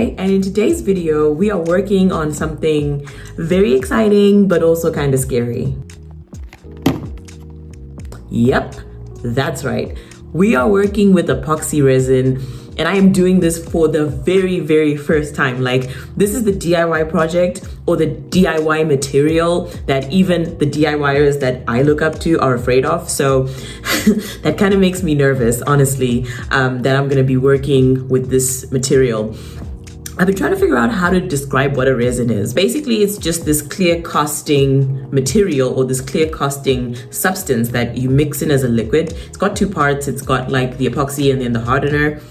Hi, and in today's video, we are working on something very exciting, but also kind of scary. Yep, that's right. We are working with epoxy resin, and I am doing this for the very first time. Like, this is the DIY project or the DIY material that even the DIYers that I look up to are afraid of. So that kind of makes me nervous, honestly, that I'm gonna be working with this material. I've been trying to figure out how to describe what a resin is. Basically, it's just this clear casting material or this clear casting substance that you mix in as a liquid. It's got two parts. It's got like the epoxy and then the hardener,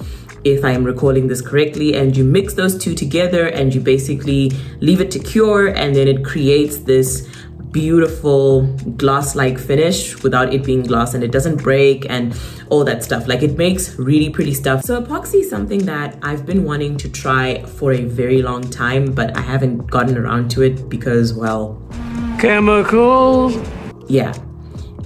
if I'm recalling this correctly, and you mix those two together and you basically leave it to cure, and then it creates this beautiful glass-like finish without it being glass, and it doesn't break and all that stuff. Like, it makes really pretty stuff. So epoxy is something that I've been wanting to try for a very long time, but I haven't gotten around to it because, well, chemicals. Yeah.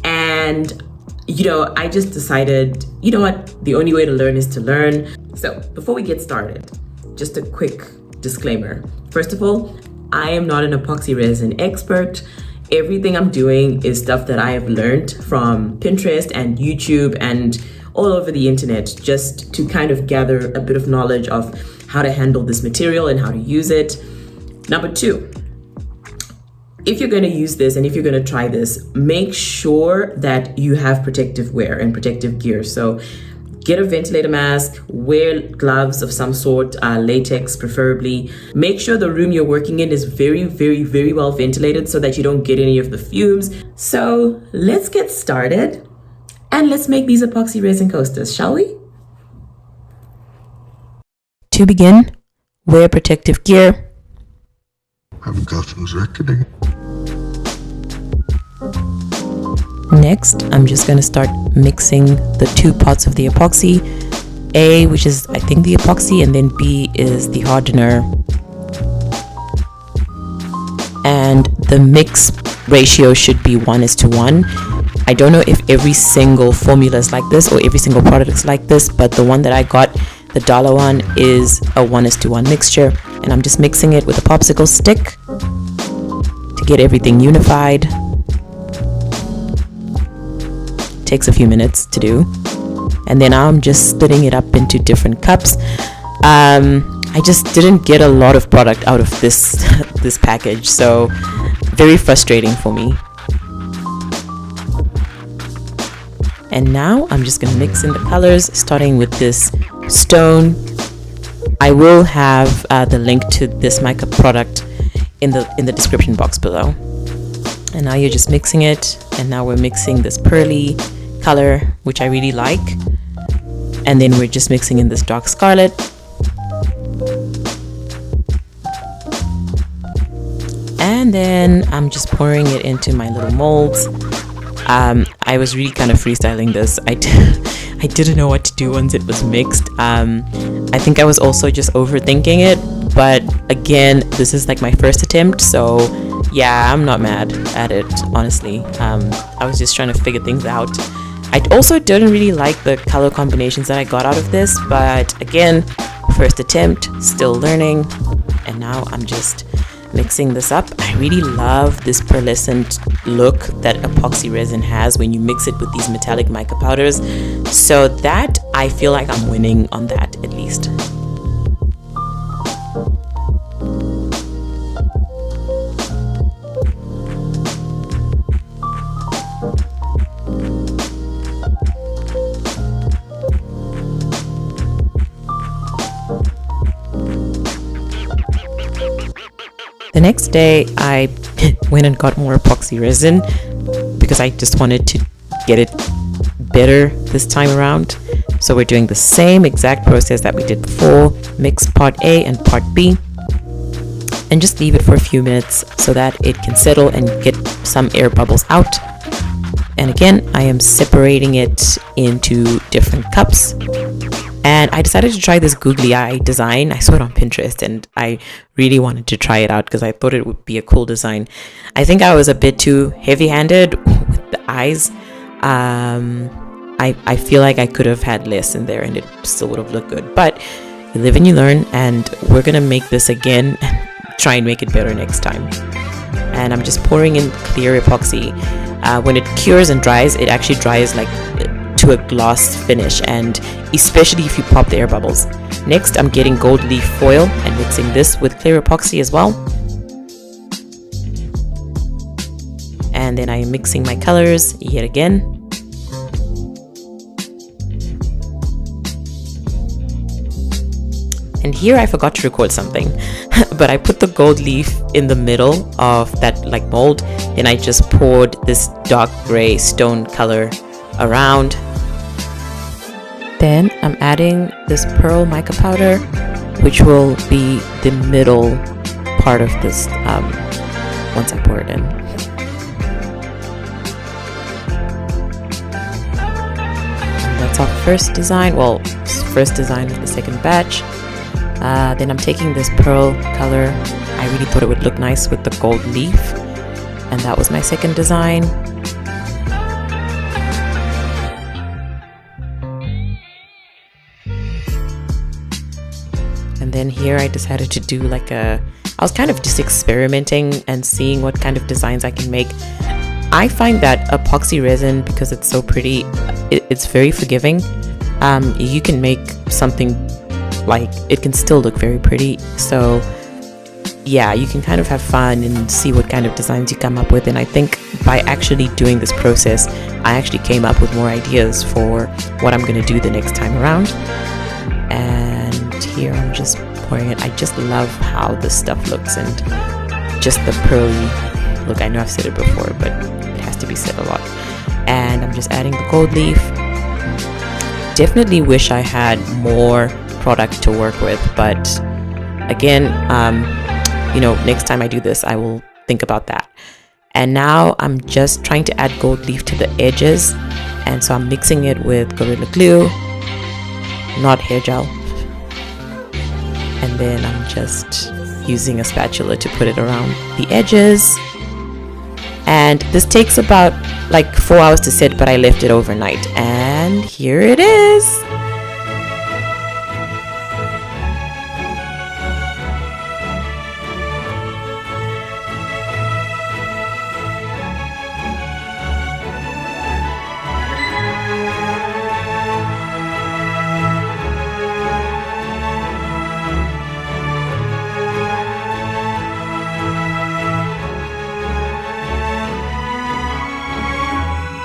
And you know, I just decided, you know what, the only way to learn is to learn. So before we get started, just a quick disclaimer. First of all, I am not an epoxy resin expert. Everything I'm doing is stuff that I have learned from Pinterest and YouTube and all over the internet, just to kind of gather a bit of knowledge of how to handle this material and how to use it. Number two, if you're going to use this and if you're going to try this, make sure that you have protective wear and protective gear. So get a ventilator mask, wear gloves of some sort, latex preferably. Make sure the room you're working in is very well ventilated so that you don't get any of the fumes. So let's get started and let's make these epoxy resin coasters, shall we? To begin, wear protective gear. Haven't got who's reckoning. Next, I'm just going to start mixing the two parts of the epoxy. A, which is I think the epoxy, and then B is the hardener. And the mix ratio should be 1:1. I don't know if every single formula is like this or every single product is like this, but the one that I got, the dollar one, is a 1:1 mixture. And I'm just mixing it with a popsicle stick to get everything unified. Takes a few minutes to do, and then I'm just splitting it up into different cups. I just didn't get a lot of product out of this this package, so very frustrating for me. And now I'm just gonna mix in the colors, starting with this stone. I will have the link to this Mica product in the description box below. And now you're just mixing it, and now we're mixing this pearly color, which I really like, and then we're just mixing in this dark scarlet. And then I'm just pouring it into my little molds. I was really kind of freestyling this. I didn't know what to do once it was mixed. I think I was also just overthinking it, but again, this is like my first attempt, so yeah, I'm not mad at it, honestly. I was just trying to figure things out. I also didn't really like the color combinations that I got out of this, but again, first attempt, still learning. And now I'm just mixing this up. I really love this pearlescent look that epoxy resin has when you mix it with these metallic mica powders. So that, I feel like I'm winning on that, at least. The next day, I went and got more epoxy resin because I just wanted to get it better this time around. So we're doing the same exact process that we did before. Mix part A and part B and just leave it for a few minutes so that it can settle and get some air bubbles out. And again, I am separating it into different cups. And I decided to try this googly eye design. I saw it on Pinterest and I really wanted to try it out because I thought it would be a cool design. I think I was a bit too heavy-handed with the eyes. I feel like I could have had less in there and it still would have looked good. But You live and you learn, and we're gonna make this again and try and make it better next time. And I'm just pouring in clear epoxy. When it cures and dries, it actually dries like to a gloss finish, and especially if you pop the air bubbles. Next, I'm getting gold leaf foil and mixing this with clear epoxy as well. And then I am mixing my colors yet again. And here I forgot to record something, but I put the gold leaf in the middle of that like mold, and I just poured this dark gray stone color around. Then I'm adding this pearl mica powder, which will be the middle part of this once I pour it in. And that's our first design, well, first design of the second batch. Then I'm taking this pearl color. I really thought it would look nice with the gold leaf, and that was my second design. And then here I decided to do like I was kind of just experimenting and seeing what kind of designs I can make. I find that epoxy resin, because it's so pretty, it's very forgiving. You can make something like, it can still look very pretty. So yeah, you can kind of have fun and see what kind of designs you come up with. And I think by actually doing this process, I actually came up with more ideas for what I'm going to do the next time around. And here I'm just pouring it. I just love how this stuff looks, and just the pearly look. I know I've said it before, but it has to be said a lot. And I'm just adding the gold leaf. Definitely wish I had more product to work with, but again, you know, next time I do this, I will think about that. And now I'm just trying to add gold leaf to the edges, and so I'm mixing it with Gorilla Glue, not hair gel, and then I'm just using a spatula to put it around the edges. And this takes about like 4 hours to set, but I left it overnight, and here it is.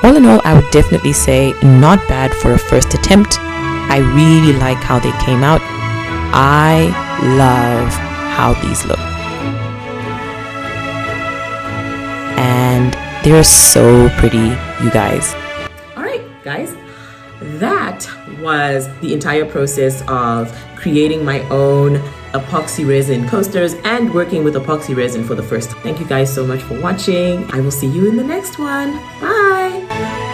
All in all, I would definitely say not bad for a first attempt. I really like how they came out. I love how these look. And they're so pretty, you guys. All right, guys. That was the entire process of creating my own epoxy resin coasters and working with epoxy resin for the first time. Thank you guys so much for watching. I will see you in the next one. Bye.